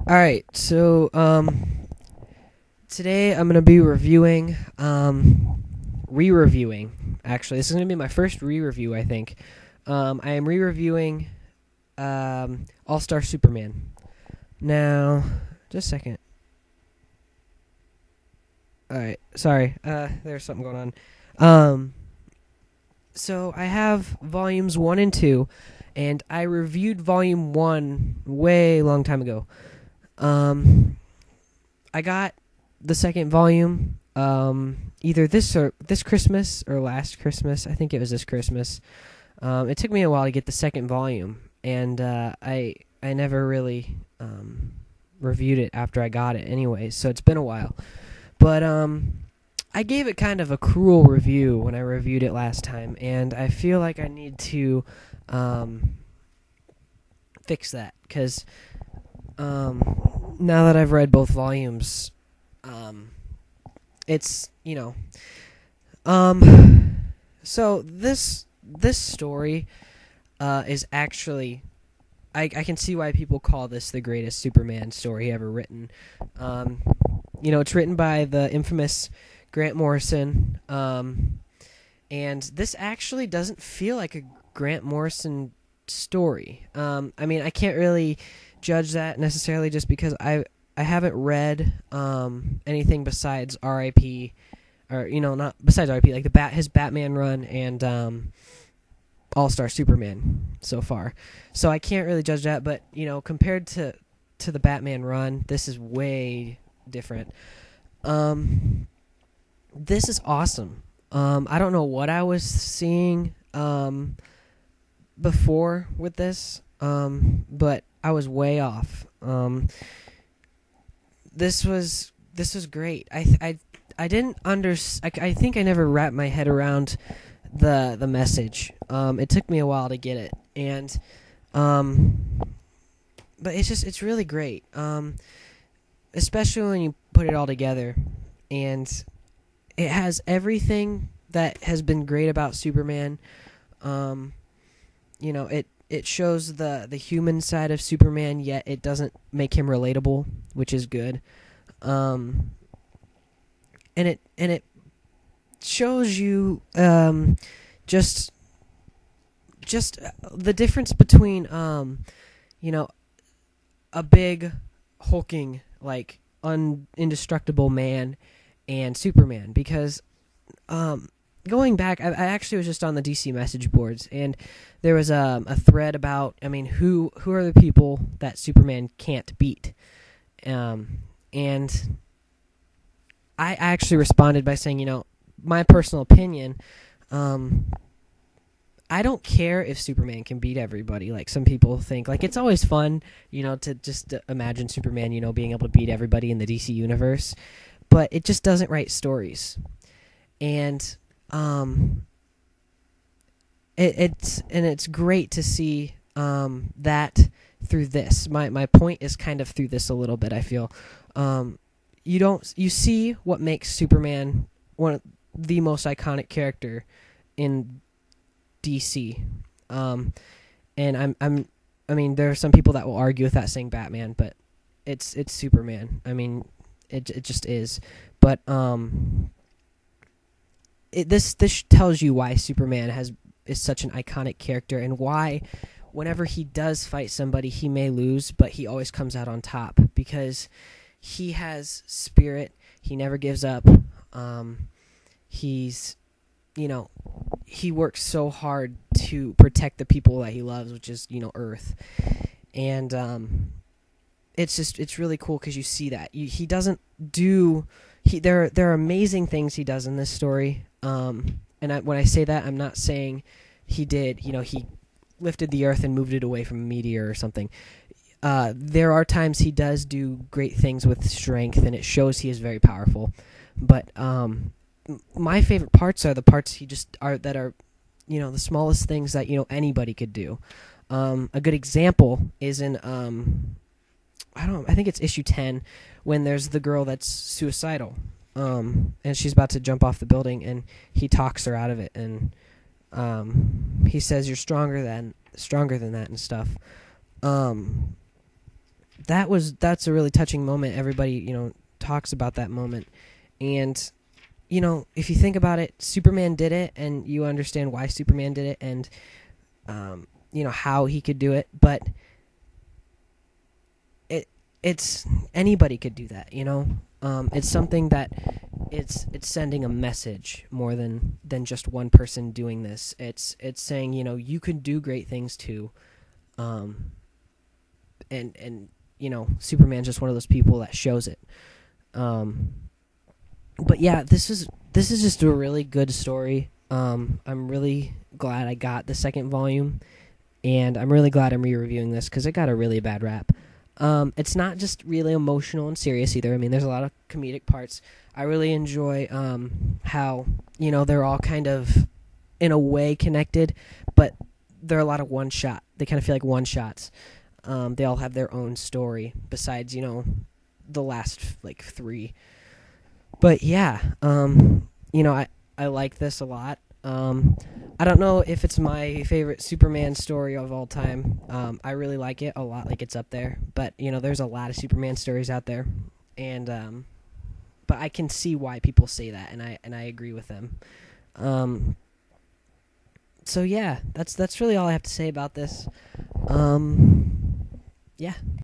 Alright, so, today I'm gonna be reviewing, re-reviewing, actually. This is gonna be my first re-review, I think. I am re-reviewing, All-Star Superman. Now, just a second. Alright, sorry, there's something going on. So I have volumes 1 and 2, and I reviewed volume 1 way long time ago. I got the second volume either this Christmas or last Christmas. I think it was this Christmas. It took me a while to get the second volume, and I never really reviewed it after I got it anyway, so it's been a while. But I gave it kind of a cruel review when I reviewed it last time, and I feel like I need to fix that, because now that I've read both volumes, it's, so this story is actually, I can see why people call this the greatest Superman story ever written. It's written by the infamous Grant Morrison, and this actually doesn't feel like a Grant Morrison story. I can't really judge that necessarily just because I haven't read anything besides R.I.P. or not besides R.I.P. like his Batman run and All-Star Superman so far. So I can't really judge that, but compared to the Batman run, this is way different. This is awesome. I don't know what I was seeing before with this, but I was way off. This was great. I didn't I think I never wrapped my head around the message. It took me a while to get it, and but it's really great. Especially when you put it all together, and it has everything that has been great about Superman. It shows the human side of Superman, yet it doesn't make him relatable, which is good. And it shows you just the difference between a big hulking indestructible man and Superman, because going back, I actually was just on the DC message boards, and there was a thread about, who are the people that Superman can't beat, and I actually responded by saying, my personal opinion, I don't care if Superman can beat everybody. Like some people think, it's always fun, to just imagine Superman, being able to beat everybody in the DC universe, but it just doesn't write stories, and it's great to see that through this. My point is kind of through this a little bit. I feel you see what makes Superman one of the most iconic character in DC, and there are some people that will argue with that, saying Batman, but it's Superman. It just is. But this tells you why Superman is such an iconic character, and why whenever he does fight somebody, he may lose, but he always comes out on top, because he has spirit. He never gives up. He works so hard to protect the people that he loves, which is, Earth. And it's really cool because you see that. He doesn't do... There are amazing things he does in this story. And when I say that, I'm not saying he did, he lifted the Earth and moved it away from a meteor or something. There are times he does do great things with strength, and it shows he is very powerful. But my favorite parts are the parts that are the smallest things that anybody could do. A good example is in I think it's issue 10, when there's the girl that's suicidal, and she's about to jump off the building, and he talks her out of it, and he says, "You're stronger than that," and stuff. that's a really touching moment. Everybody, talks about that moment. And, if you think about it, Superman did it, and you understand why Superman did it, and, how he could do it. But it's anybody could do that, It's something that it's sending a message more than just one person doing this. It's saying, you can do great things too. And Superman's just one of those people that shows it. But yeah, this is just a really good story. I'm really glad I got the second volume, and I'm really glad I'm re-reviewing this because it got a really bad rap. It's not just really emotional and serious either. I mean, there's a lot of comedic parts. I really enjoy how, they're all kind of, in a way, connected, but they're a lot of one-shot. They kind of feel like one-shots. They all have their own story besides, the last, 3. But, yeah, I like this a lot. I don't know if it's my favorite Superman story of all time. I really like it a lot, it's up there. But, there's a lot of Superman stories out there. And, but I can see why people say that, and I agree with them. So yeah, that's really all I have to say about this. Yeah.